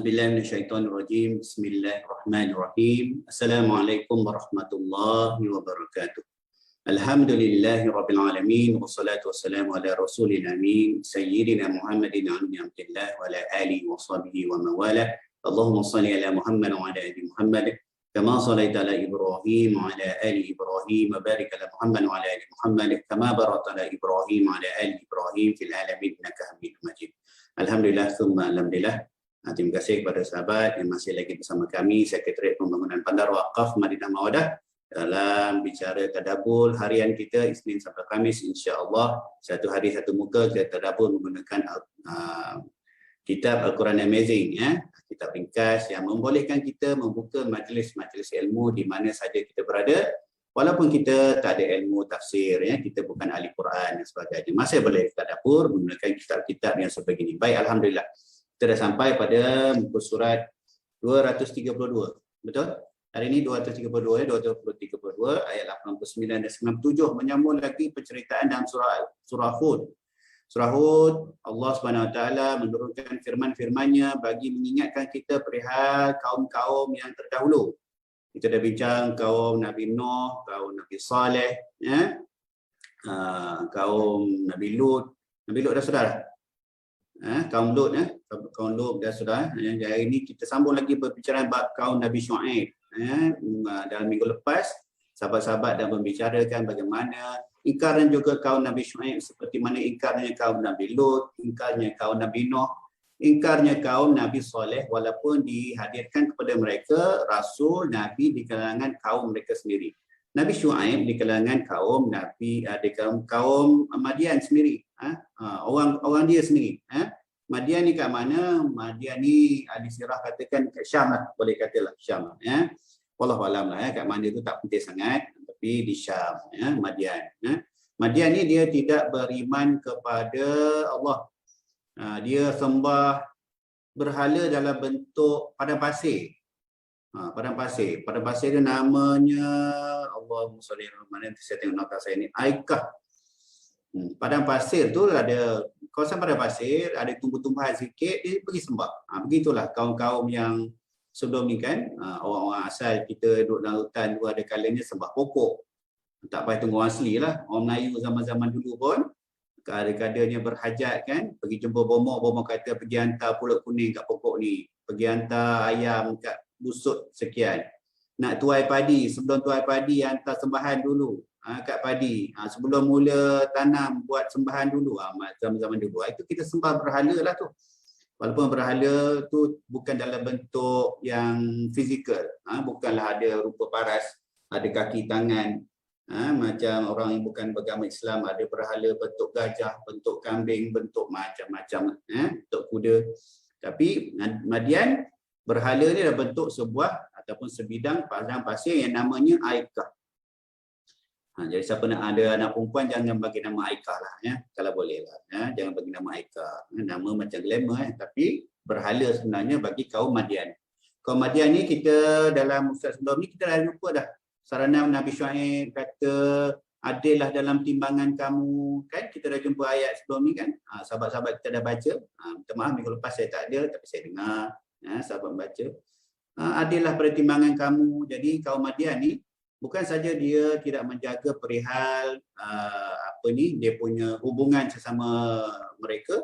A'udzubillahi minasyaitonirrajim. Bismillahirrahmanirrahim. Assalamualaikum warahmatullahi wabarakatuh. Alhamdulillahirabbil alamin wassalatu wassalamu ala rasulil amin sayyidina Muhammadin ibn Abdullah wa ala alihi wa sahbihi wa mawala. Allahumma shalli ala Muhammad wa ala ali Muhammad kama shallaita ala Ibrahim wa ala ali Ibrahim wa barik ala Muhammad wa ala ali Muhammad kama barakta ala Ibrahim wa ala ali Ibrahim fil alamin innaka Hamidum Majid. Alhamdulillah tsumma alhamdulillah. Terima kasih kepada sahabat yang masih lagi bersama kami, Sekretariat Pembangunan Bandar Waqaf Madinah Mawadah, dalam bicara tadabbur harian kita Isnin sampai Khamis, insya-Allah satu hari satu muka kita tadabbur menggunakan kitab Al-Quran Amazing, ya, kitab ringkas yang membolehkan kita membuka majlis-majlis ilmu di mana saja kita berada, walaupun kita tak ada ilmu tafsir, ya, kita bukan ahli Quran dan sebagainya, masih boleh tadabbur menggunakan kitab-kitab yang sebegini. Baik, alhamdulillah. Kita dah sampai pada muka surat 232. Betul? Hari ini 232, 232 ayat 89 dan 97, menyambung lagi penceritaan dalam surah Hud. Surah Hud, Allah SWT menurunkan firman-firmannya bagi mengingatkan kita perihal kaum-kaum yang terdahulu. Kita dah bincang kaum Nabi Nuh, kaum Nabi Saleh, ya? Kaum Nabi Lut. Nabi Lut dah sudah? Kaum Lut, kaum Lut dah sudah. Hari ini kita sambung lagi berbicara bab kaum Nabi Syuaib. Dalam minggu lepas sahabat-sahabat dah membicarakan bagaimana ingkaran juga kaum Nabi Syuaib, seperti mana ingkarnya kaum Nabi Lut, ingkarnya kaum Nabi Nuh, ingkarnya kaum Nabi Saleh, walaupun dihadirkan kepada mereka rasul Nabi di kalangan kaum mereka sendiri. Nabi Syuaib di kalangan kaum Nabi, kaum Madian sendiri, orang dia sendiri. Madian ni kat mana? Madian ni ahli sirah katakan kat Syam lah, boleh katalah Syam. Ya. Wallahualam lah, kat mana tu tak penting sangat, tapi di Syam, ya, Madian. Madian ni dia tidak beriman kepada Allah. Dia sembah berhala dalam bentuk padang pasir. Padang pasir. Padang pasir dia namanya, Allahumma shalli ala Muhammad, saya tengok nota saya ni, Aikah. Padang pasir tu ada, kawasan padang pasir, ada tumbuh-tumbuhan sikit, dia pergi sembah. Begitulah kaum-kaum yang sebelum ni kan, orang-orang asal kita duduk dalam hutan tu ada kalanya sembah pokok. Tak payah tunggu orang asli lah. Orang Melayu zaman-zaman dulu pun, kadang-kadangnya berhajat kan, pergi jumpa bomoh kata pergi hantar pulut kuning kat pokok ni, pergi hantar ayam kat busuk sekian. Nak tuai padi, sebelum tuai padi hantar sembahan dulu kat padi. Sebelum mula tanam buat sembahan dulu, zaman-zaman dulu. Itu kita sembah berhala lah tu. Walaupun berhala tu bukan dalam bentuk yang fizikal, bukanlah ada rupa paras, ada kaki tangan, macam orang yang bukan beragama Islam, ada berhala bentuk gajah, bentuk kambing, bentuk macam-macam, bentuk kuda. Tapi Madian, berhala ni adalah bentuk sebuah ataupun sebidang padang pasir yang namanya Aikah. Jadi siapa nak ada anak perempuan, jangan bagi nama Aikah lah, ya, kalau boleh lah, ya. Jangan bagi nama Aikah, nama macam glamour, tapi berhala sebenarnya bagi kaum Madian. Kaum Madian ni kita dalam ustaz sebelum ni kita dah lupa dah. Sarana Nabi Syuaib kata adillah dalam timbangan kamu, kan kita dah jumpa ayat sebelum ni kan. Sahabat-sahabat kita dah baca. Minta maaf minggu lepas saya tak ada, tapi saya dengar, ya, sahabat baca. Adillah pada timbangan kamu. Jadi kaum Madian ni bukan saja dia tidak menjaga perihal dia punya hubungan sesama mereka.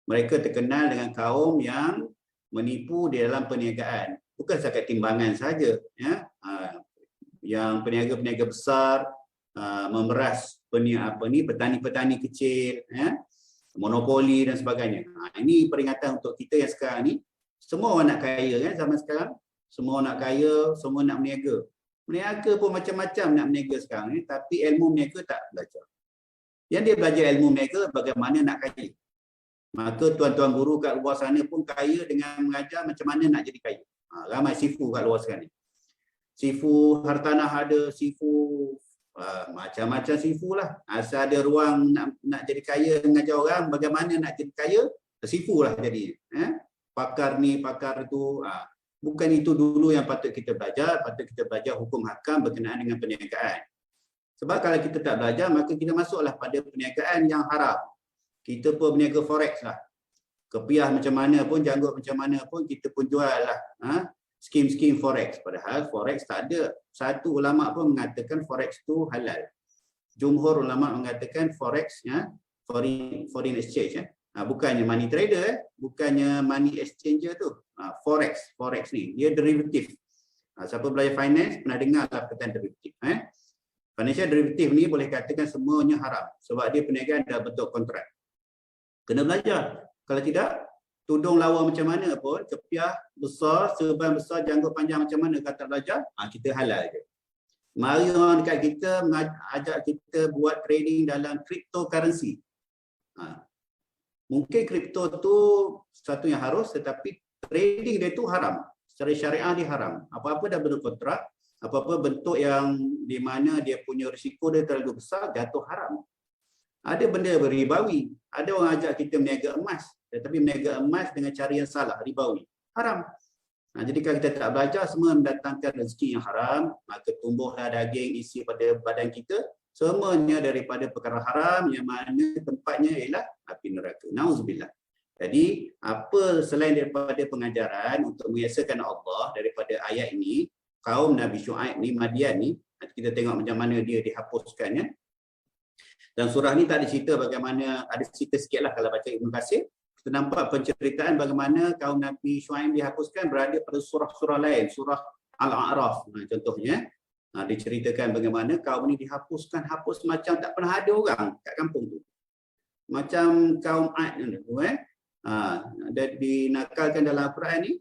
Mereka terkenal dengan kaum yang menipu di dalam perniagaan. Bukan setakat timbangan saja, ya. Yang peniaga-peniaga besar memeras petani-petani kecil, ya, monopoli dan sebagainya. Ini peringatan untuk kita yang sekarang ni. Semua orang nak kaya kan zaman sekarang. Semua nak kaya, semua nak meniaga. Meniaga pun macam-macam nak meniaga sekarang ni, tapi ilmu meniaga tak belajar. Yang dia belajar ilmu meniaga bagaimana nak kaya. Maka tuan-tuan guru kat luar sana pun kaya dengan mengajar macam mana nak jadi kaya. Ramai sifu kat luar sekarang ni. Sifu hartanah ada, sifu macam-macam sifu lah. Asal ada ruang nak jadi kaya, mengajar orang bagaimana nak jadi kaya, sifu lah jadi. Pakar ni, pakar tu. Bukan itu dulu yang patut kita belajar hukum hakam berkenaan dengan perniagaan. Sebab kalau kita tak belajar, maka kita masuklah pada perniagaan yang haram. Kita pun berniaga forex lah. Kepiah macam mana pun, janggut macam mana pun, kita pun jual lah. Skim-skim forex. Padahal forex tak ada. Satu ulama pun mengatakan forex tu halal. Jumhur ulama mengatakan forex, foreign exchange. Bukannya money trader, bukannya money exchanger tu. Forex ni, dia derivatif. Siapa belajar finance, pernah dengar lah perkataan derivatif. Financial derivatif ni boleh katakan semuanya haram. Sebab dia perniagaan dalam bentuk kontrak. Kena belajar. Kalau tidak, tudung lawa macam mana pun, kepiah besar, serban besar, janggut panjang macam mana kata belajar, kita halal je. Mari orang dekat kita ajak kita buat trading dalam cryptocurrency. Mungkin kripto tu satu yang harus, tetapi trading dia tu haram. Secara syariah dia haram. Apa-apa dah bentuk kontrak, apa-apa bentuk yang di mana dia punya risiko dia terlalu besar, jatuh haram. Ada benda beribawi. Ada orang ajak kita meniaga emas, tetapi meniaga emas dengan cara yang salah, ribawi. Haram. Jadi kalau kita tak belajar, semua mendatangkan rezeki yang haram, maka tumbuhlah daging isi pada badan kita, semuanya daripada perkara haram yang mana tempatnya ialah api neraka. Nauzubillah. Jadi, apa selain daripada pengajaran untuk mengesahkan Allah daripada ayat ini, kaum Nabi Syuaib ni, Madian ni, kita tengok macam mana dia dihapuskannya. Dan surah ni tak ada cerita bagaimana, ada cerita sikit lah kalau baca Ibn Katsir. Kita nampak penceritaan bagaimana kaum Nabi Syuaib dihapuskan berada pada surah-surah lain. Surah Al-A'raf contohnya. Diceritakan bagaimana kaum ni dihapuskan, hapus macam tak pernah ada orang kat kampung tu. Macam kaum Ad tu dinakalkan dalam Al-Quran ni,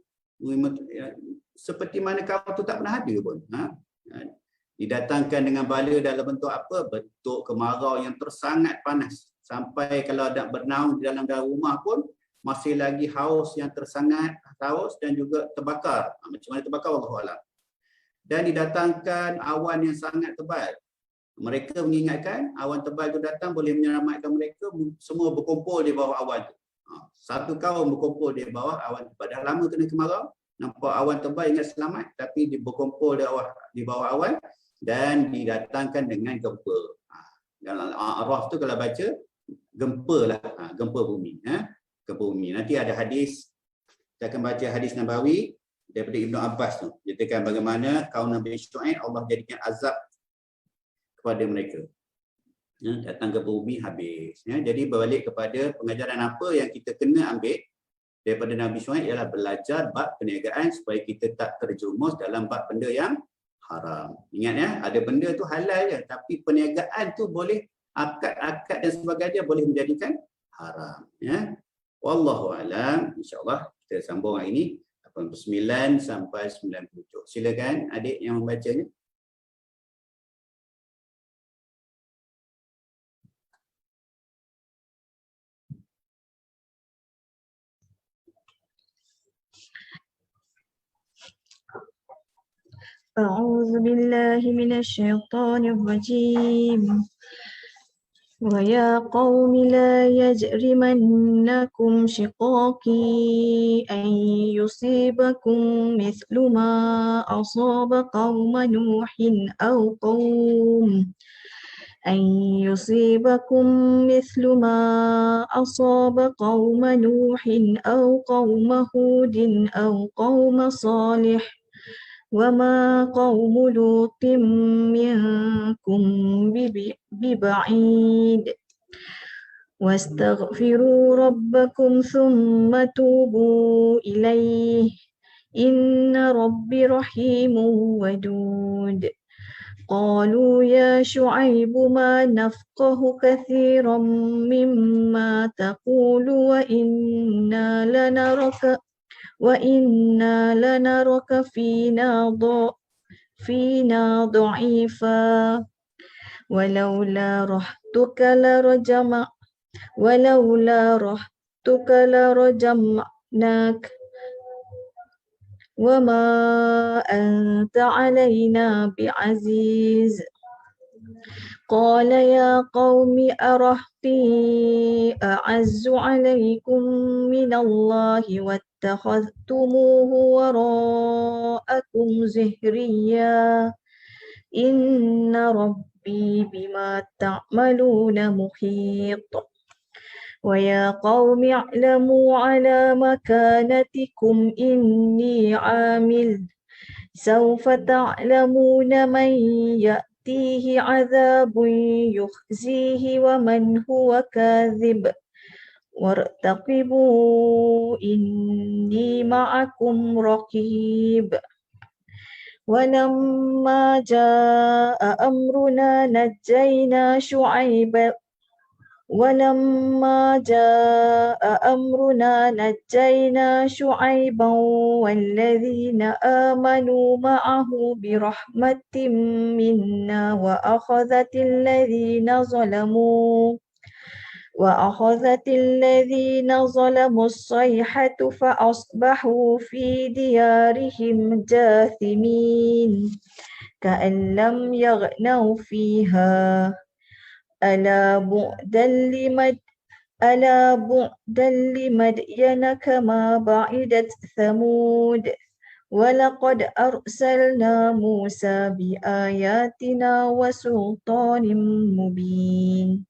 seperti mana kaum tu tak pernah ada pun. Didatangkan dengan bala dalam bentuk apa? Bentuk kemarau yang tersangat panas. Sampai kalau nak bernaung di dalam rumah pun masih lagi haus yang tersangat haus dan juga terbakar. Macam mana terbakar Wallahualam. Dan didatangkan awan yang sangat tebal. Mereka mengingatkan awan tebal itu datang boleh menyelamatkan mereka, semua berkumpul di bawah awan itu. Satu kaum berkumpul di bawah awan tebal. Dah lama kena kemarau, nampak awan tebal ingat selamat, tapi berkumpul di bawah awan dan didatangkan dengan gempa. Dalam Al-A'raf tu kalau baca, gempa lah, gempa bumi. Gempa bumi. Nanti ada hadis, kita akan baca hadis Nabawi daripada Ibnu Abbas tu. Ceritakan bagaimana kaum Nabi Syuaib Allah jadikan azab kepada mereka. Datang ke bumi habis. Jadi berbalik kepada pengajaran apa yang kita kena ambil daripada Nabi Syuaib ialah belajar bab perniagaan supaya kita tak terjerumus dalam bab benda yang haram. Ingat ya, ada benda tu halal je, tapi perniagaan tu boleh akad-akad dan sebagainya boleh menjadikan haram. Wallahu alam. InsyaAllah kita sambung hari ini 89 sampai 97. Silakan adik yang membacanya. أعوذ بالله من الشيطان الرجيم ويا قوم لا يجرمنكم شقاقي أن يصيبكم مثل ما أصاب قوم نوح أن يصيبكم مثل ما أصاب قوم نوح أو قوم هود أو قوم صالح وما قوم لوط منكم ببعيد واستغفروا ربكم ثم توبوا إليه إن ربي رحيم ودود قالوا يا شعيب ما نفقه كثيرا مما تقول وإنا لنرك فينا ضعيفا ولولا رهتك لرجمناك وما أنت علينا بعزيز قال يا قوم أرهطي أعز عليكم من الله واتخذتموه وراءكم زهريا إن ربي بما تعملون محيط ويا قوم اعلموا على مكانتكم إني عامل سوف تعلمون من يأتيه عذاب يخزيه ومن هو كاذب وارتقبوا إني معكم رقيب ولما جاء أمرنا نجينا شعيبا والذين آمنوا معه برحمة منا وأخذت الذين ظلموا الصيحة فأصبحوا في ديارهم جاثمين كأن لم يغنوا فيها ألا بعدا لمدين كما بعدت ثمود ولقد أرسلنا موسى بآياتنا وسلطان مبين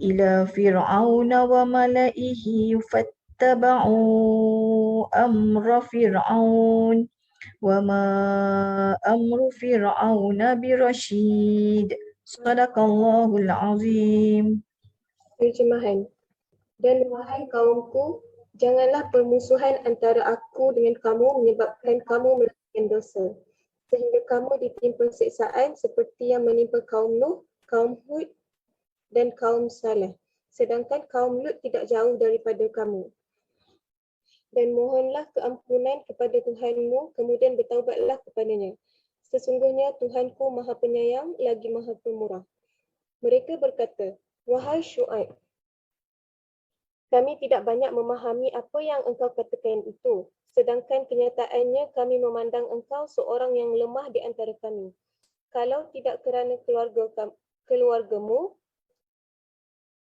إلى فرعون وملئه فاتبعوا أمر فرعون وما أمر فرعون برشيد Sadaqallahul Azim. Terjemahan. Dan wahai kaumku, janganlah permusuhan antara aku dengan kamu menyebabkan kamu melakukan dosa, sehingga kamu ditimpa siksaan seperti yang menimpa kaum Nuh, kaum Hud dan kaum Saleh, sedangkan kaum Lut tidak jauh daripada kamu. Dan mohonlah keampunan kepada Tuhanmu, kemudian bertaubatlah kepadanya. Sesungguhnya Tuhanku Maha Penyayang lagi Maha Pemurah. Mereka berkata, wahai Syuaib, kami tidak banyak memahami apa yang engkau katakan itu, sedangkan kenyataannya kami memandang engkau seorang yang lemah di antara kami. Kalau tidak kerana keluargamu,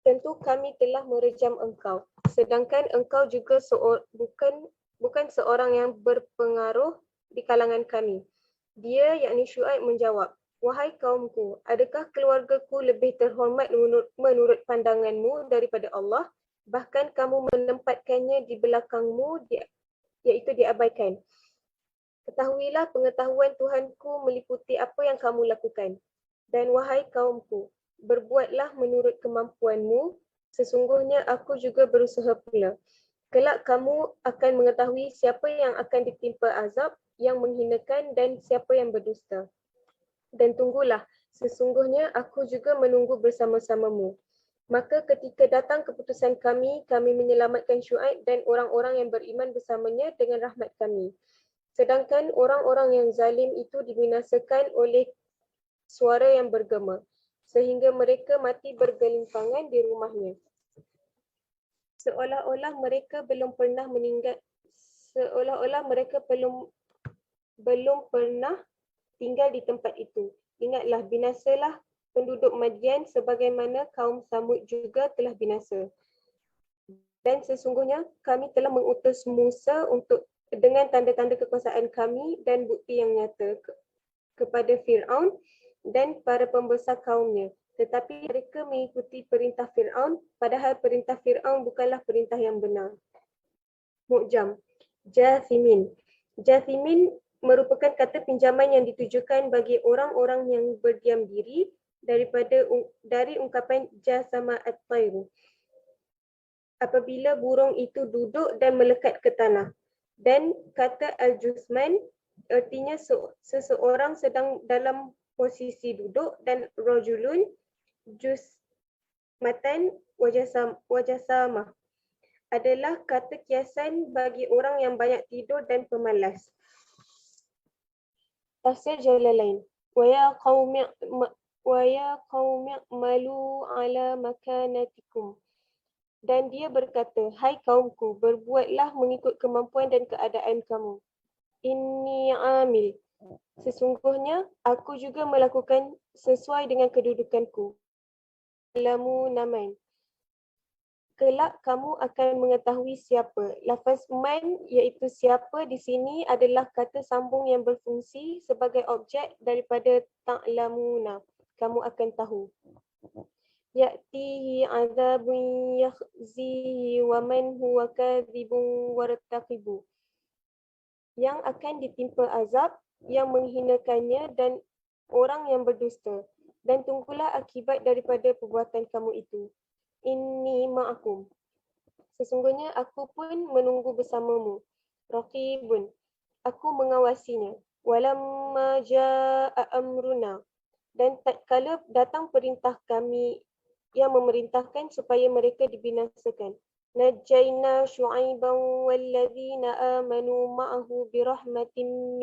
tentu kami telah merejam engkau, sedangkan engkau juga bukan seorang yang berpengaruh di kalangan kami. Dia, yakni Syuaib, menjawab, wahai kaumku, adakah keluargaku lebih terhormat menurut pandanganmu daripada Allah? Bahkan kamu menempatkannya di belakangmu, iaitu diabaikan. Ketahuilah pengetahuan Tuhanku meliputi apa yang kamu lakukan. Dan wahai kaumku, berbuatlah menurut kemampuanmu, sesungguhnya aku juga berusaha pula. Kelak kamu akan mengetahui siapa yang akan ditimpa azab yang menghinakan dan siapa yang berdusta. Dan tunggulah, sesungguhnya aku juga menunggu bersama-samamu. Maka ketika datang keputusan kami menyelamatkan Syuaib dan orang-orang yang beriman bersamanya dengan rahmat kami. Sedangkan orang-orang yang zalim itu dibinasakan oleh suara yang bergema, sehingga mereka mati bergelimpangan di rumahnya. Seolah-olah mereka belum pernah tinggal di tempat itu. Ingatlah, binasalah penduduk Madian sebagaimana kaum Samud juga telah binasa. Dan sesungguhnya kami telah mengutus Musa dengan tanda-tanda kekuasaan kami dan bukti yang nyata kepada Fir'aun dan para pembesar kaumnya. Tetapi mereka mengikuti perintah Fir'aun, padahal perintah Fir'aun bukanlah perintah yang benar. Mu'jam. Jathimin. Jathimin merupakan kata pinjaman yang ditujukan bagi orang-orang yang berdiam diri dari ungkapan jasama at-tayru. Apabila burung itu duduk dan melekat ke tanah. Dan kata al-jusman artinya seseorang sedang dalam posisi duduk, dan rajulun jusmatan wajasama adalah kata kiasan bagi orang yang banyak tidur dan pemalas. Tafsir Jalalain. Wa ya qaumi malu ala makanatikum. Dan dia berkata, hai kaumku, berbuatlah mengikut kemampuan dan keadaan kamu. Inni amil. Sesungguhnya aku juga melakukan sesuai dengan kedudukanku. Lamu naman. Kelak kamu akan mengetahui siapa. Lafaz man iaitu siapa di sini adalah kata sambung yang berfungsi sebagai objek daripada ta'lamuna. Kamu akan tahu. ya'tihi 'adzabun yakhzihi wa man huwa kadzibun wartaqibu. Yang akan ditimpa azab yang menghinakannya dan orang yang berdusta, dan tunggulah akibat daripada perbuatan kamu itu. Inni ma'akum. Sesungguhnya aku pun menunggu bersamamu. Raqibun. Aku mengawasinya. Walamma ja'a amruna. Dan tatkala datang perintah kami yang memerintahkan supaya mereka dibinasakan. Najjayna Syu'aiban walladzina amanu ma'ahu birahmatin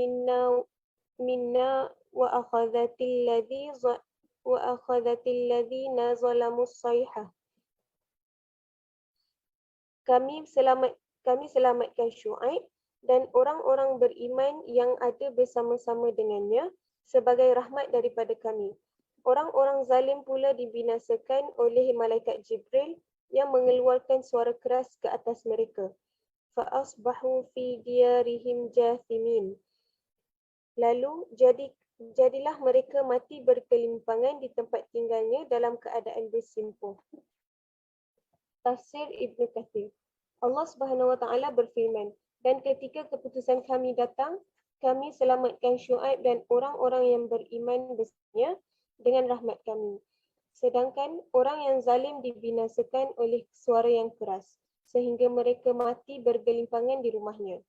minna wa akhadhatil ladzina zalamus sayhah. Kami selamatkan Syuaib dan orang-orang beriman yang ada bersama-sama dengannya sebagai rahmat daripada kami. Orang-orang zalim pula dibinasakan oleh malaikat Jibril yang mengeluarkan suara keras ke atas mereka. Fa'asbahu fi diyarihim jathimin. Lalu jadilah mereka mati berkelimpangan di tempat tinggalnya dalam keadaan bersimpuh. Tafsir Ibn Kathir. Allah Subhanahu Wa Taala berfirman, dan ketika keputusan kami datang, kami selamatkan Syuaib dan orang-orang yang beriman bersamanya dengan rahmat kami. Sedangkan orang yang zalim dibinasakan oleh suara yang keras, sehingga mereka mati bergelimpangan di rumahnya.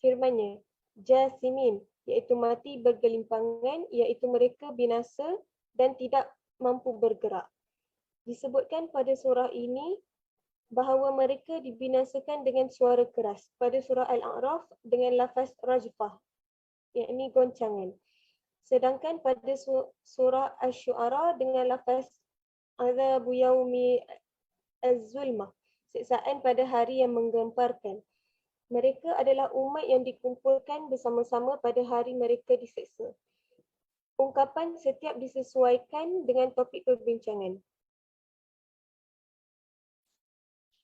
Firman-Nya, jasimin, iaitu mati bergelimpangan, iaitu mereka binasa dan tidak mampu bergerak. Disebutkan pada surah ini bahawa mereka dibinasakan dengan suara keras pada surah Al-A'raf dengan lafaz rajfah, yakni goncangan. Sedangkan pada surah Asy-Syu'ara dengan lafaz azabu yaumi az-zulmah, siksaan pada hari yang menggemparkan. Mereka adalah umat yang dikumpulkan bersama-sama pada hari mereka diseksa. Ungkapan setiap disesuaikan dengan topik perbincangan.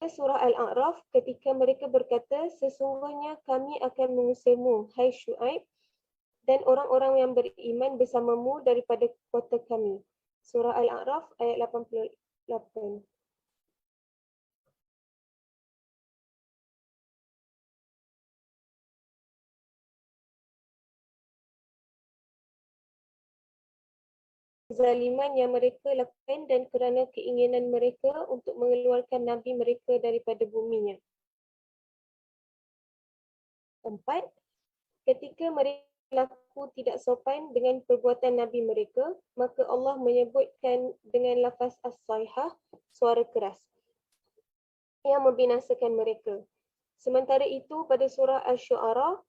Surah Al-A'raf ketika mereka berkata, sesungguhnya kami akan mengusirmu, hai Syuaib, dan orang-orang yang beriman bersamamu daripada kota kami. Surah Al-A'raf ayat 88. Kezaliman yang mereka lakukan dan kerana keinginan mereka untuk mengeluarkan Nabi mereka daripada buminya. 4. Ketika mereka berlaku tidak sopan dengan perbuatan Nabi mereka, maka Allah menyebutkan dengan lafaz as-sayhah, suara keras, yang membinasakan mereka. Sementara itu pada surah Asy-Syu'ara,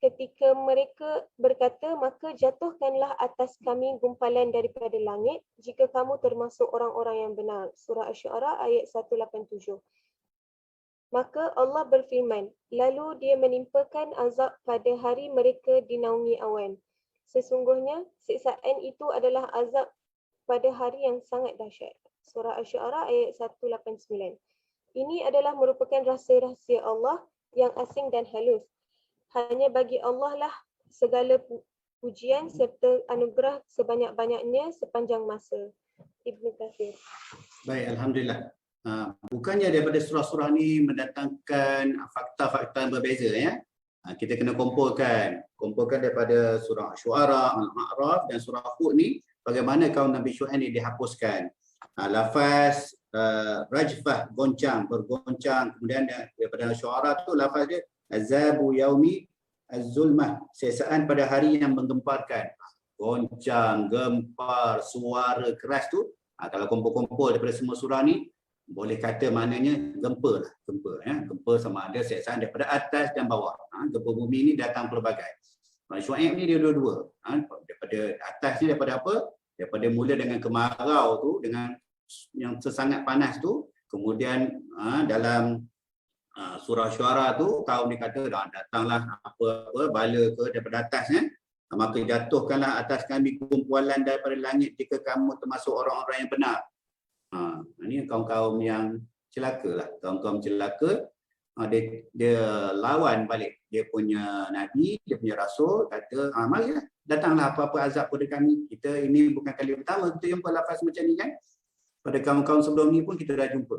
ketika mereka berkata, maka jatuhkanlah atas kami gumpalan daripada langit jika kamu termasuk orang-orang yang benar. Surah Asy-Syu'ara ayat 187. Maka Allah berfirman, lalu dia menimpakan azab pada hari mereka dinaungi awan. Sesungguhnya siksaan itu adalah azab pada hari yang sangat dahsyat. Surah Asy-Syu'ara ayat 189. Ini adalah merupakan rahsia-rahsia Allah yang asing dan halus. Hanya bagi Allah lah segala pujian serta anugerah sebanyak-banyaknya sepanjang masa. Ibn Kathir. Baik, Alhamdulillah. Bukannya daripada surah-surah ni mendatangkan fakta-fakta yang berbeza, ya. Kita kena kumpulkan daripada surah Syu'ara, Al-A'raf dan surah Hud ni bagaimana kaum Nabi Syuaib ni dihapuskan. Lafaz rajfah, goncang, bergoncang. Kemudian daripada Syu'ara tu lafaz dia azabu yaumi az-zulmah, siksaan pada hari yang menggemparkan. Goncang, gempar, suara keras tu, kalau kumpul-kumpul daripada semua surah ni, boleh kata maknanya gempa lah, gempa sama ada siksaan daripada atas dan bawah. Gempa bumi ni datang pelbagai. Syuaib ni dia dua-dua. Daripada atas ni daripada apa? Daripada mula dengan kemarau tu, dengan yang sesangat panas tu, kemudian dalam surah Syu'ara tu kaum ni kata datanglah apa bala ke daripada atas, maka jatuhkanlah atas kami kumpulan daripada langit jika kamu termasuk orang-orang yang benar. Ini kaum-kaum yang celaka lah, kaum-kaum celaka dia lawan balik dia punya nabi, dia punya rasul, kata marilah datanglah apa-apa azab pada kami. Kita ini bukan kali pertama kita jumpa lafaz macam ni kan. Pada kaum-kaum sebelum ni pun kita dah jumpa.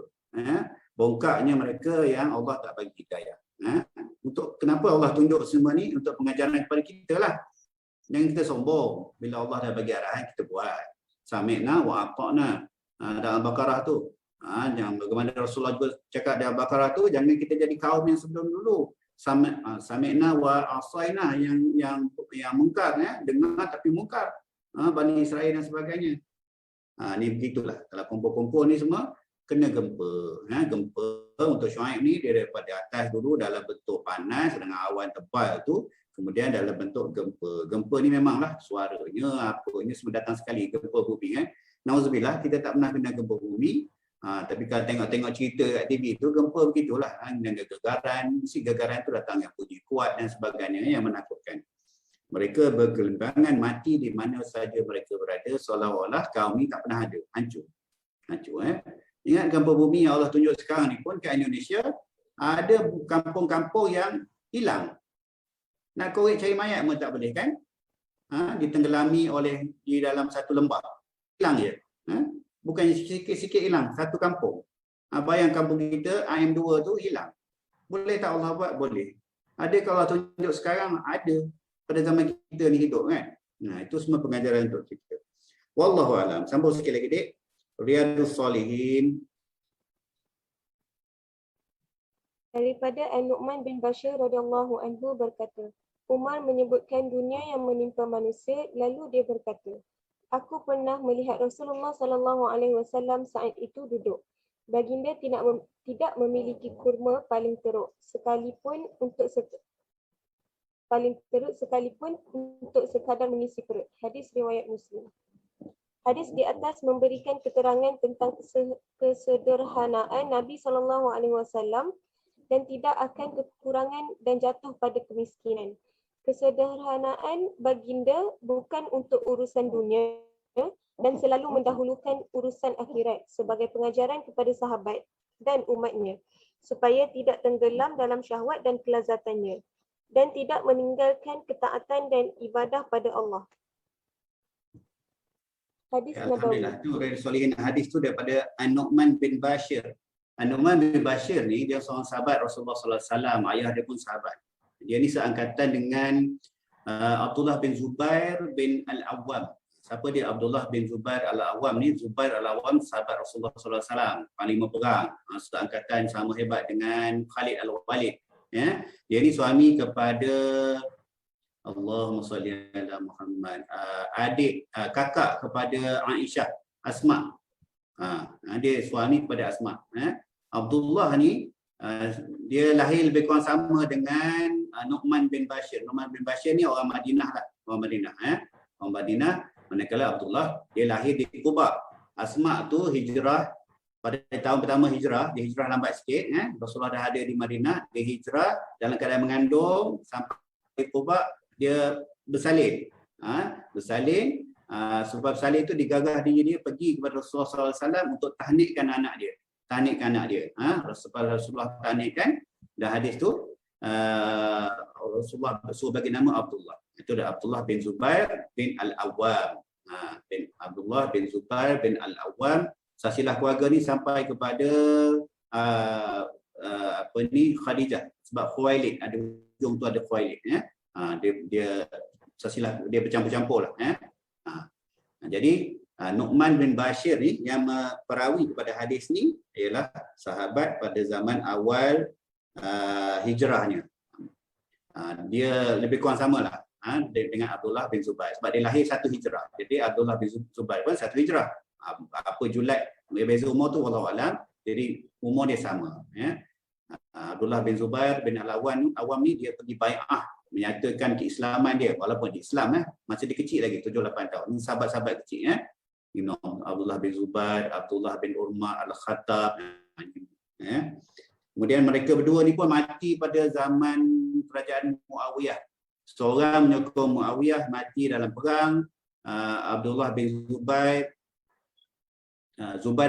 Bongkaknya mereka yang Allah tak bagi hidayah. Untuk kenapa Allah tunjuk semua ni? Untuk pengajaran kepada kita lah. Jangan kita sombong. Bila Allah dah bagi arahan, kita buat. Sami'na wa ata'na. Dalam Baqarah tu. Yang bagaimana Rasulullah juga cakap dalam Baqarah tu, jangan kita jadi kaum yang sebelum dulu. Sami'na wa asaina yang mungkar, dengar tapi mungkar. Bani Israel dan sebagainya. Ni begitulah. Kalau kumpul-kumpul ni semua kena gempa. Gempa untuk Syuaib ni dia daripada atas dulu dalam bentuk panas dengan awan tebal tu, kemudian dalam bentuk gempa. Gempa ni memanglah suaranya apanya semua datang sekali, gempa bumi. Nauzubillah, kita tak pernah kena gempa bumi. Tapi kalau tengok cerita kat TV tu, gempa begitulah. Dengan gegaran, mesti gegaran tu datang yang bunyi kuat dan sebagainya yang menakutkan. Mereka bergelimpangan mati di mana saja mereka berada, seolah-olah kaum ni tak pernah ada. Hancur. Ingat gempa bumi yang Allah tunjuk sekarang ni pun kat Indonesia, ada kampung-kampung yang hilang. Nak korek cari mayat pun tak boleh kan? Ditenggelami oleh di dalam satu lembah. Hilang je. Bukannya sikit-sikit hilang, satu kampung. Bayang kampung kita, IM2 tu hilang. Boleh tak Allah buat? Boleh. Ada kalau Allah tunjuk sekarang? Ada. Pada zaman kita ni hidup kan? Itu semua pengajaran untuk kita. Wallahu a'lam. Sambung sikit lagi, Dik. Riyadhus Shalihin. Daripada An-Nu'man bin Bashir radhiyallahu anhu berkata, Umar menyebutkan dunia yang menimpa manusia, lalu dia berkata, aku pernah melihat Rasulullah sallallahu alaihi wasallam saat itu duduk. Baginda tidak memiliki kurma paling teruk sekalipun untuk sekadar mengisi perut. Hadis riwayat Muslim. Hadis di atas memberikan keterangan tentang kesederhanaan Nabi sallallahu alaihi wasallam dan tidak akan kekurangan dan jatuh pada kemiskinan. Kesederhanaan baginda bukan untuk urusan dunia dan selalu mendahulukan urusan akhirat sebagai pengajaran kepada sahabat dan umatnya supaya tidak tenggelam dalam syahwat dan kelazatannya dan tidak meninggalkan ketaatan dan ibadah pada Allah. Hadis Nabawi. Alhamdulillah, tu Riyadhus Shalihin. Hadis tu daripada An-Nu'man bin Bashir. An-Nu'man bin Bashir ni dia seorang sahabat Rasulullah sallallahu alaihi wasallam, ayah dia pun sahabat. Dia ni seangkatan dengan Abdullah bin Zubair bin Al-Awwam. Siapa dia Abdullah bin Zubair Al-Awwam ni? Zubair Al-Awwam sahabat Rasulullah sallallahu alaihi wasallam, panglima perang. Seangkatan sama hebat dengan Khalid Al-Walid. Dia ni suami kepada Allahumma salli ala Muhammad. Kakak kepada Aisyah, Asma. Dia suami kepada Asma. Abdullah ni dia lahir lebih kurang sama dengan Nu'man bin Bashir. Nu'man bin Bashir ni orang Madinah lah. Orang Madinah. Orang Madinah. Manakala Abdullah dia lahir di Quba. Asma tu hijrah pada tahun pertama hijrah. Dia hijrah lambat sikit. Rasulullah dah ada di Madinah. Dia hijrah dalam keadaan mengandung sampai di Quba. Dia bersalin. Bersalin. Sebab salin itu digagah diri dia pergi kepada Rasulullah SAW untuk tahnikkan anak dia. Tahnikkan anak dia. Rasulullah tahnikkan. Dan hadis tu Rasulullah suruh bagi nama Abdullah. Itu dah Abdullah bin Zubair bin Al-Awwam. Abdullah bin Zubair bin Al-Awwam. Silsilah keluarga ni sampai kepada Khadijah. Sebab Khuwailid ada ujung tu ada Khuwailid. Dia silsilah dia bercampur-campur lah. Jadi Nu'man bin Bashir ni yang perawi kepada hadis ni ialah sahabat pada zaman awal hijrahnya. Dia lebih kurang samalah dengan Abdullah bin Zubair sebab dia lahir satu hijrah. Jadi Abdullah bin Zubair pun satu hijrah. Apa julat beza umur tu wallahu alam. Jadi umur dia sama. Abdullah bin Zubair bin Al-Awwam ni dia pergi bai'ah menyatakan keislaman dia walaupun dia Islam masa dia kecil lagi 7-8 tahun. Ini sahabat-sahabat kecil Abdullah bin Zubair, Abdullah bin Urmah Al-Khattab. Kemudian mereka berdua ni pun mati pada zaman kerajaan Muawiyah. Seorang menyokong Muawiyah mati dalam perang. Abdullah bin Zubair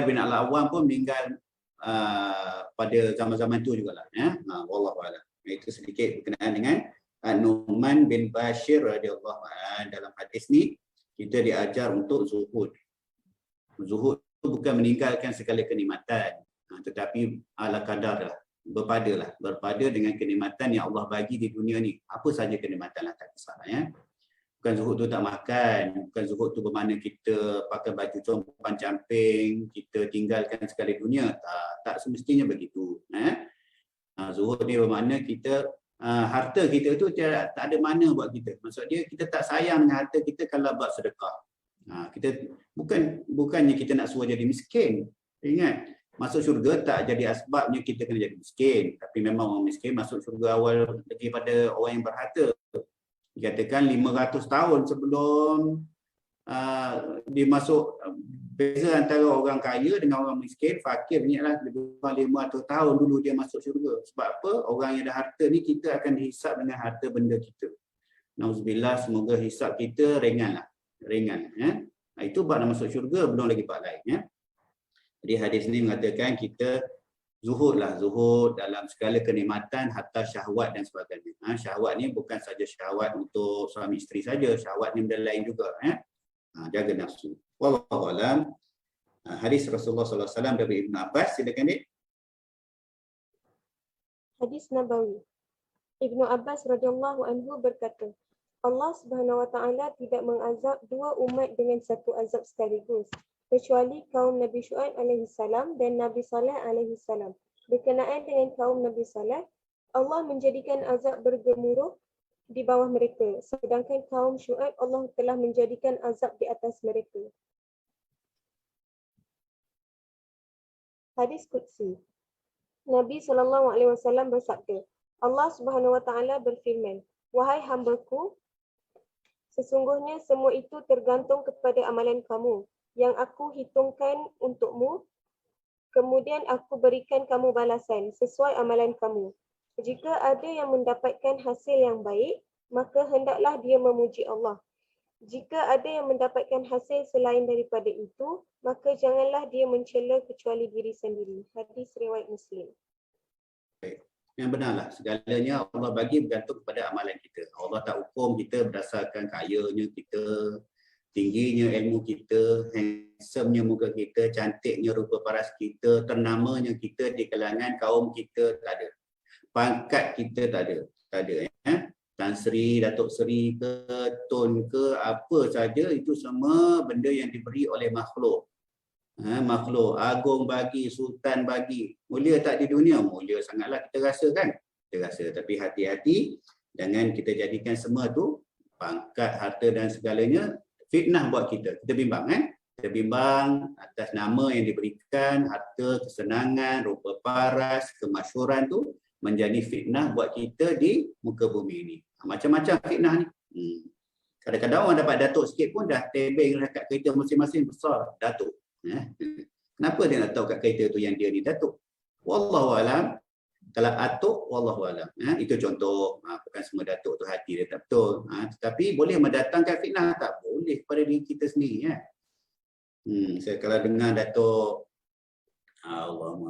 bin Al-Awwam pun meninggal pada zaman-zaman itu jugalah ya. Wallahu a'lam. Itu sedikit berkenaan dengan Nu'man bin Bashir radhiyallahu anhu. Dalam hadis ni kita diajar untuk zuhud. Zuhud itu bukan meninggalkan segala kenikmatan, tetapi ala kadar lah, berpada dengan kenikmatan yang Allah bagi di dunia ni. Apa saja kenikmatan lah, tak kisah ya. Bukan zuhud tu tak makan, bukan zuhud tu bermakna kita pakai baju compan camping, kita tinggalkan segala dunia. Tak semestinya begitu. Zuhud ni bermakna kita harta kita tu tak ada mana buat kita. Maksud dia kita tak sayang dengan harta kita kalau buat sedekah. Kita bukannya kita nak suruh jadi miskin. Ingat, masuk syurga tak jadi asbabnya kita kena jadi miskin. Tapi memang orang miskin masuk syurga awal daripada orang yang berharta. Dikatakan 500 tahun sebelum dia masuk. Beza antara orang kaya dengan orang miskin, fakir ni adalah lebih kurang 500 tahun dulu dia masuk syurga. Sebab apa? Orang yang ada harta ni kita akan dihisap dengan harta benda kita. Nauzubillah, semoga hisap kita ringan. Ya. Itu bab nak masuk syurga, belum lagi bab lain ya. Jadi hadis ni mengatakan kita zuhud dalam segala kenikmatan hatta syahwat dan sebagainya. Syahwat ni bukan saja syahwat untuk suami isteri saja, syahwat ni benda lain juga ya. Jaga nafsu. Wallahu a'lam. Hadis Rasulullah sallallahu alaihi wasallam dari Ibnu Abbas, silakan Dik. Hadis Nabawi. Ibnu Abbas radhiyallahu anhu berkata, Allah Subhanahu wa taala tidak mengazab dua umat dengan satu azab sekaligus, kecuali kaum Nabi Syuaib alaihi salam dan Nabi Saleh alaihi salam. Berkenaan dengan kaum Nabi Saleh, Allah menjadikan azab bergemuruh di bawah mereka, sedangkan kaum Syuaib Allah telah menjadikan azab di atas mereka. Hadis Qudsi. Nabi SAW bersabda, Allah Subhanahu wa taala berfirman, wahai hamba-Ku, sesungguhnya semua itu tergantung kepada amalan kamu yang aku hitungkan untukmu, kemudian aku berikan kamu balasan sesuai amalan kamu. Jika ada yang mendapatkan hasil yang baik, maka hendaklah dia memuji Allah. Jika ada yang mendapatkan hasil selain daripada itu, maka janganlah dia mencela kecuali diri sendiri. Hadis riwayat Muslim. Yang benarlah, segalanya Allah bagi bergantung kepada amalan kita. Allah tak hukum kita berdasarkan kayanya kita, tingginya ilmu kita, handsome-nya muka kita, cantiknya rupa paras kita, ternamanya kita di kalangan kaum kita, tak ada. Pangkat kita tak ada ya. Tan Sri, Datuk Seri ke, Tun ke, apa saja itu semua benda yang diberi oleh makhluk. Makhluk agung bagi, sultan bagi. Mulia tak di dunia? Mulia sangatlah kita rasa kan? Kita rasa, tapi hati-hati jangan kita jadikan semua tu pangkat, harta dan segalanya fitnah buat kita. Kita bimbang Kita bimbang atas nama yang diberikan, harta, kesenangan, rupa paras, kemasyhuran tu menjadi fitnah buat kita di muka bumi ini. Macam-macam fitnah ni. Kadang-kadang orang dapat datuk sikit pun dah tebeng dekat kereta masing-masing besar datuk. Kenapa dia nak tahu kat kereta tu yang dia ni datuk? Wallahu alam. Kalau atuk, wallahu alam. Itu contoh. Bukan semua datuk tu hati dia tak betul. Tetapi boleh mendatangkan fitnah tak? Boleh kepada diri kita sendiri. Saya kalau dengar Datuk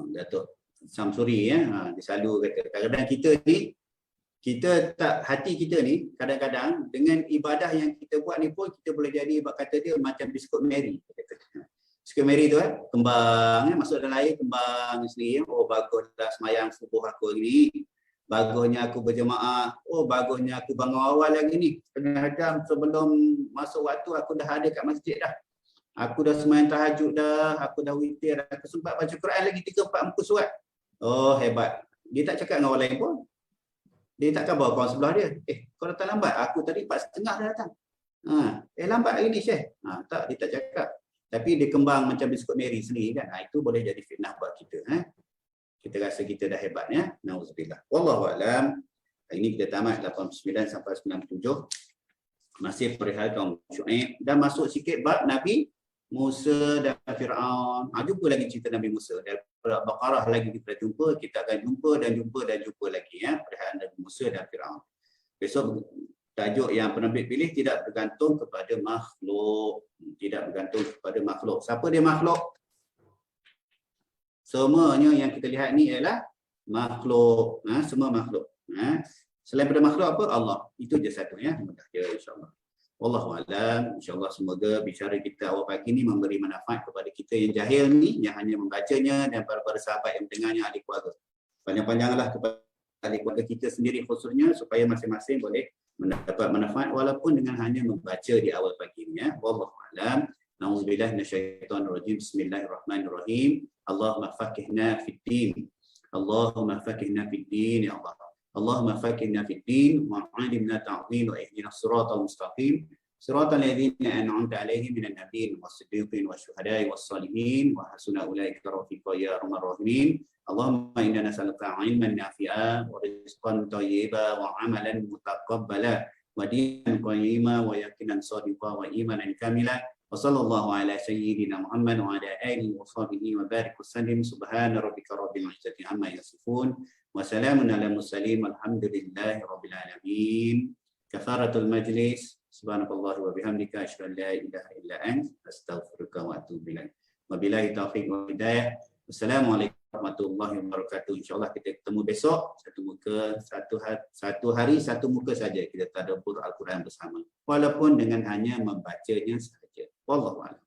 Datuk Samsuri dia selalu kata kadang-kadang kita tak, hati kita ni kadang-kadang dengan ibadah yang kita buat ni pun kita boleh jadi kata dia macam biskut Mary. Biskut Mary tu kembang masuk dalam air kembang sendiri. Oh baguslah semayang subuh aku ni. Bagusnya aku berjemaah. Oh bagusnya aku bangun awal lagi ni. Setengah jam sebelum masuk waktu aku dah ada kat masjid dah. Aku dah semayang tahajud dah, aku dah witir, aku sempat baca Quran lagi 3-4 muka surat. Oh hebat. Dia tak cakap dengan orang lain pun. Dia tak khabar kawan sebelah dia. Kau datang lambat? Aku tadi 4:30 dah datang. Lambat hari ni Syekh. Tak, dia tak cakap. Tapi dia kembang macam biskut Mary sendiri kan. Itu boleh jadi fitnah buat kita. Kita rasa kita dah hebat ya. Nauzubillah. Wallahu a'lam. Hari ini kita tamat 89 sampai 97. Masih perihal kaum Syuaib dan masuk sikit bab Nabi Musa dan Fir'aun. Jumpa lagi cerita Nabi Musa. Daripada Baqarah lagi kita jumpa. Kita akan jumpa lagi ya. Perihal Nabi Musa dan Fir'aun. Besok tajuk yang penerbit pilih tidak bergantung kepada makhluk. Tidak bergantung kepada makhluk. Siapa dia makhluk? Semuanya yang kita lihat ni ialah makhluk. Semua makhluk. Selain daripada makhluk apa? Allah. Itu je satu ya. Mudah je insya-Allah. Wallahu a'lam. Insya-Allah semoga bicara kita awal pagi ni memberi manfaat kepada kita yang jahil ni, yang hanya membacanya, dan para sahabat yang mendengarnya, ahli keluarga. Panjang-panjanglah kepada ahli keluarga kita sendiri khususnya, supaya masing-masing boleh mendapat manfaat walaupun dengan hanya membaca di awal pagi ni ya. Wallahu a'lam. Nauzubillahi minasyaitonir rajim. Bismillahirrahmanirrahim. Allahumma faqihna fid din. Allahumma faqihna fid din ya Allah. Allahumma faqihna fid din wa 'allimna ta'wil wa ihdinas siratal mustaqim. Siratal ladzina an'amta 'alaihim minan nabiyyin was-siddiqin wasyuhada'i was-shalihin wa hasuna ulaika rafiqa ya arhamar rahimin. Allahumma inna nas'aluka 'ilman nafi'a wa rizqan thayyiban wa 'amalan mutaqabbala wa dinan qayyima wa yaqinan shadiqa wa imanan kamila. Wa sallallahu ala sayyidina Muhammad wa ala alihi wa sahbihi wa barik wa sallim. Subhana rabbika rabbil izzati amma yasifun wa salamun ala mursalin walhamdulillahi rabbil alamin. Kafaratul majlis. Subhanallahi wa bihamdika asyhadu an la ilaha illa anta astaghfiruka wa atubu ilaik. Wabillahi taufiq wal hidayah. Wassalamualaikum warahmatullahi wabarakatuh. InsyaAllah kita ketemu besok satu hari satu muka saja kita tadabbur Al-Quran bersama, walaupun dengan hanya membacanya sahaja. Wallahu a'lam.